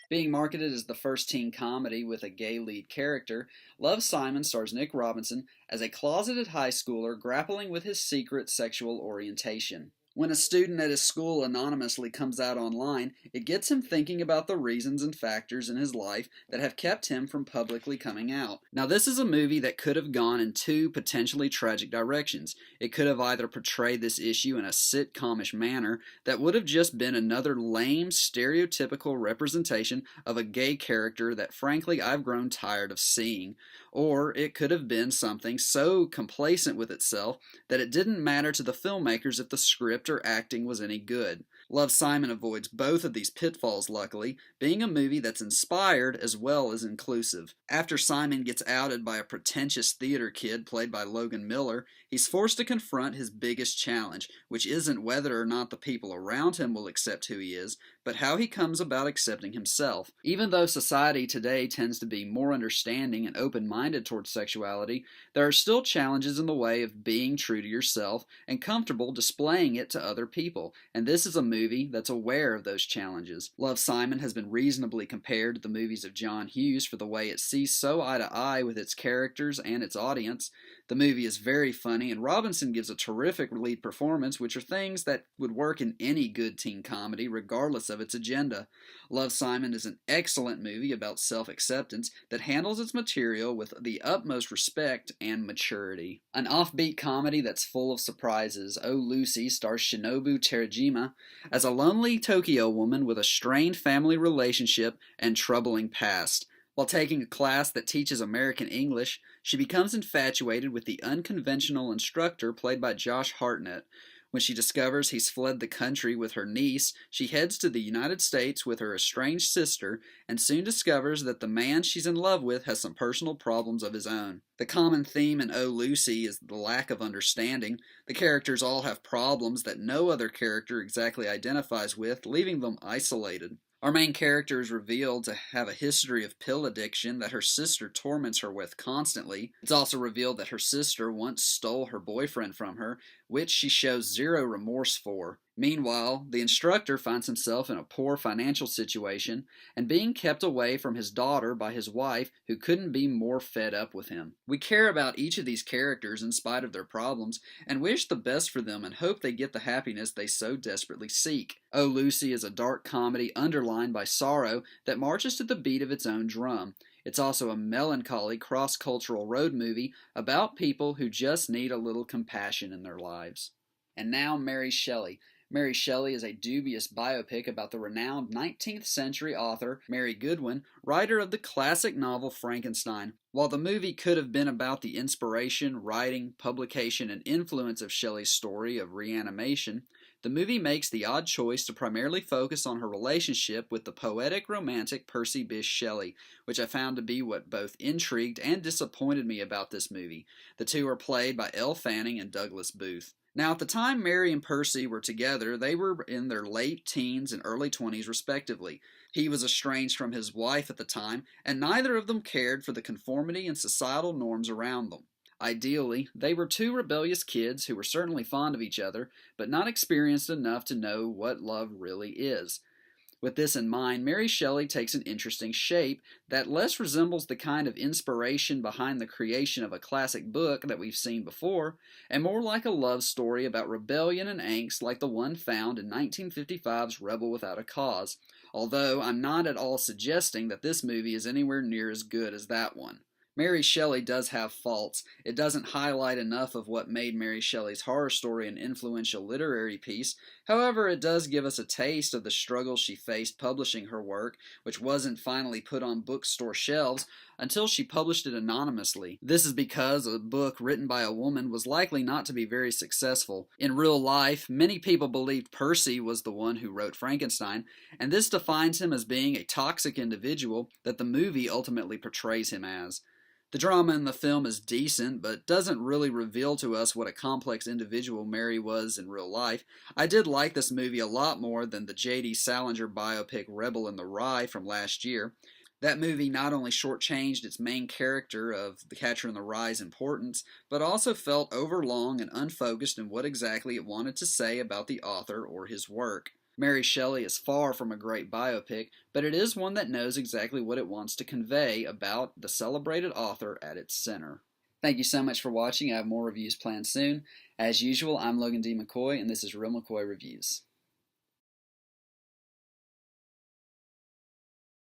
Being marketed as the first teen comedy with a gay lead character, Love, Simon stars Nick Robinson as a closeted high schooler grappling with his secret sexual orientation. When a student at his school anonymously comes out online, it gets him thinking about the reasons and factors in his life that have kept him from publicly coming out. Now, this is a movie that could have gone in two potentially tragic directions. It could have either portrayed this issue in a sitcomish manner that would have just been another lame, stereotypical representation of a gay character that frankly I've grown tired of seeing, or it could have been something so complacent with itself that it didn't matter to the filmmakers if the script or acting was any good. Love, Simon avoids both of these pitfalls, luckily, being a movie that's inspired as well as inclusive. After Simon gets outed by a pretentious theater kid played by Logan Miller, he's forced to confront his biggest challenge, which isn't whether or not the people around him will accept who he is, but how he comes about accepting himself. Even though society today tends to be more understanding and open-minded towards sexuality, there are still challenges in the way of being true to yourself and comfortable displaying it to other people, and this is a movie that's aware of those challenges. Love, Simon has been reasonably compared to the movies of John Hughes for the way it sees so eye to eye with its characters and its audience. The movie is very funny, and Robinson gives a terrific lead performance, which are things that would work in any good teen comedy, regardless of its agenda. Love, Simon is an excellent movie about self-acceptance that handles its material with the utmost respect and maturity. An offbeat comedy that's full of surprises, Oh Lucy stars Shinobu Terajima as a lonely Tokyo woman with a strained family relationship and troubling past. While taking a class that teaches American English, she becomes infatuated with the unconventional instructor played by Josh Hartnett. When she discovers he's fled the country with her niece, she heads to the United States with her estranged sister and soon discovers that the man she's in love with has some personal problems of his own. The common theme in Oh Lucy is the lack of understanding. The characters all have problems that no other character exactly identifies with, leaving them isolated. Our main character is revealed to have a history of pill addiction that her sister torments her with constantly. It's also revealed that her sister once stole her boyfriend from her, which she shows zero remorse for. Meanwhile, the instructor finds himself in a poor financial situation and being kept away from his daughter by his wife, who couldn't be more fed up with him. We care about each of these characters in spite of their problems and wish the best for them and hope they get the happiness they so desperately seek. Oh Lucy is a dark comedy underlined by sorrow that marches to the beat of its own drum. It's also a melancholy cross-cultural road movie about people who just need a little compassion in their lives. And now Mary Shelley. Mary Shelley is a dubious biopic about the renowned 19th century author Mary Goodwin, writer of the classic novel Frankenstein. While the movie could have been about the inspiration, writing, publication, and influence of Shelley's story of reanimation, the movie makes the odd choice to primarily focus on her relationship with the poetic romantic Percy Bysshe Shelley, which I found to be what both intrigued and disappointed me about this movie. The two are played by Elle Fanning and Douglas Booth. Now, at the time Mary and Percy were together, they were in their late teens and early 20s respectively. He was estranged from his wife at the time, and neither of them cared for the conformity and societal norms around them. Ideally, they were two rebellious kids who were certainly fond of each other, but not experienced enough to know what love really is. With this in mind, Mary Shelley takes an interesting shape that less resembles the kind of inspiration behind the creation of a classic book that we've seen before, and more like a love story about rebellion and angst like the one found in 1955's Rebel Without a Cause, although I'm not at all suggesting that this movie is anywhere near as good as that one. Mary Shelley does have faults. It doesn't highlight enough of what made Mary Shelley's horror story an influential literary piece. However, it does give us a taste of the struggles she faced publishing her work, which wasn't finally put on bookstore shelves until she published it anonymously. This is because a book written by a woman was likely not to be very successful. In real life, many people believed Percy was the one who wrote Frankenstein, and this defines him as being a toxic individual that the movie ultimately portrays him as. The drama in the film is decent, but doesn't really reveal to us what a complex individual Mary was in real life. I did like this movie a lot more than the J.D. Salinger biopic Rebel in the Rye from last year. That movie not only shortchanged its main character of The Catcher in the Rye's importance, but also felt overlong and unfocused in what exactly it wanted to say about the author or his work. Mary Shelley is far from a great biopic, but it is one that knows exactly what it wants to convey about the celebrated author at its center. Thank you so much for watching. I have more reviews planned soon. As usual, I'm Logan D. McCoy, and this is Real McCoy Reviews.